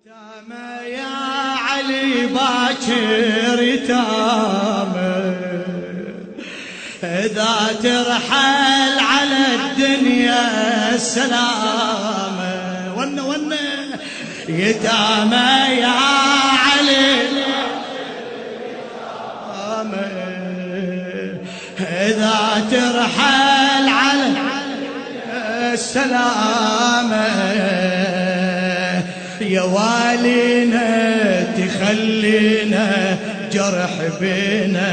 يتامى يا علي باكر يتامى، إذا ترحل على الدنيا السلامة. ون يتامى يا علي إذا ترحل على السلامة، يا والينا تخلينا جرح بينا،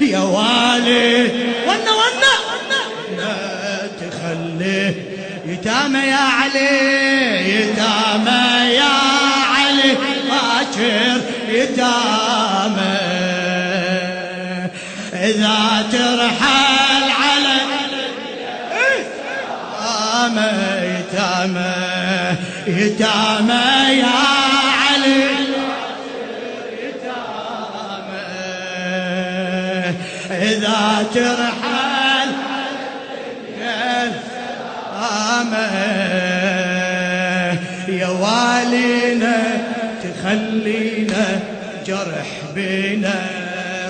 يا والي ونا تخلي يتامى يا علي، يتامى يا علي باكر يتامى، إذا ترحل على يتامى يتامى يا علي يتامى، إذا ترحل يا والينا تخلينا جرح بينا.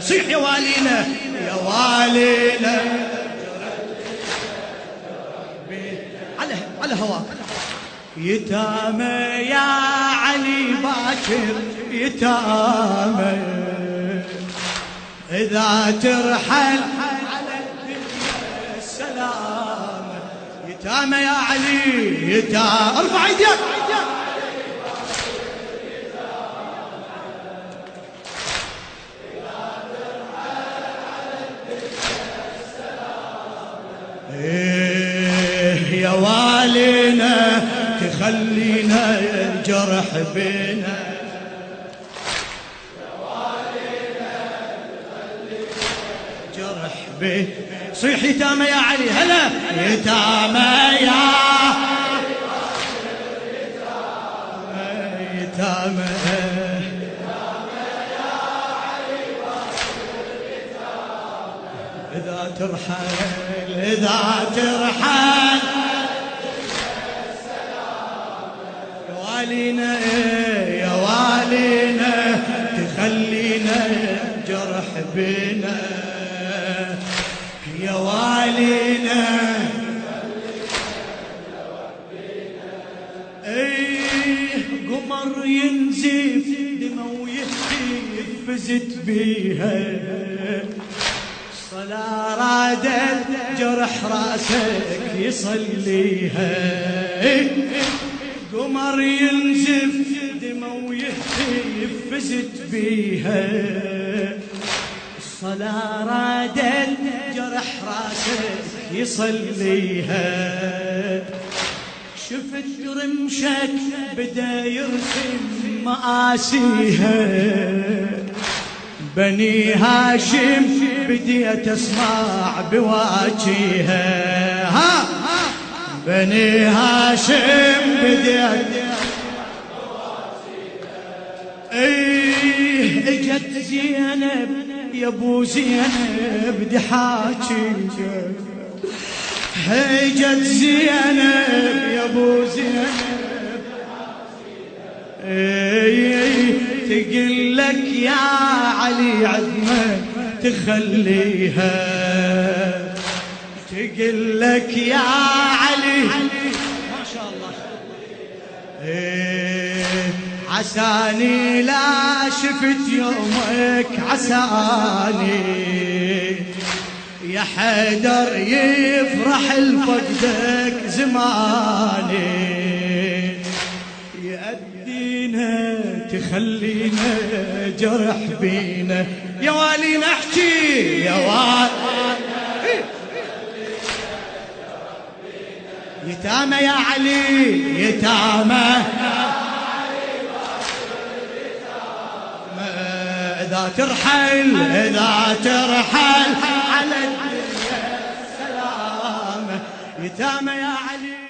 صيح يا والينا يا والينا على هواك. يتامى يا علي باكر يتامى، إذا ترحل على الدنيا السلامة. يتامى يا علي يتامى، ارفع ايديك. يا والينا تخلينا الجرح بينا، يا والينا تخلينا الجرح بينا. صيح يتامى يا علي هلا يتامى يا يتامى إذا ترحل إذا ترحل يا والينا يا والينا تخلينا جرح بينا، يا والينا قمر ينزف دمه ويخفي فزت بيها، صلاة رادت جرح راسك يصليها. قمر ينزف دمه ويهتف فزت بيها، الصلاة رادت جرح راسك يصليها. شفت رمشك بدا يرسم مآسيها، بني هاشم بديت اسمع بواجيها. ها بني هاشم بديت اجت زينب يا ابو زينب دحاكي، اجت زينب يا ابو زينب تقول لك يا علي عدمك تخليها، تقول لك يا علي ما شاء الله عساني لا شفت يومك عساني، يا حيدر يفرح الفقدك زماني، يأدينا تخلينا جرح بينا. يا والينا احكي يا والي يتامى يا علي يتامى، إذا ترحل إذا ترحل على الدنيا السلامة. يتامى يا علي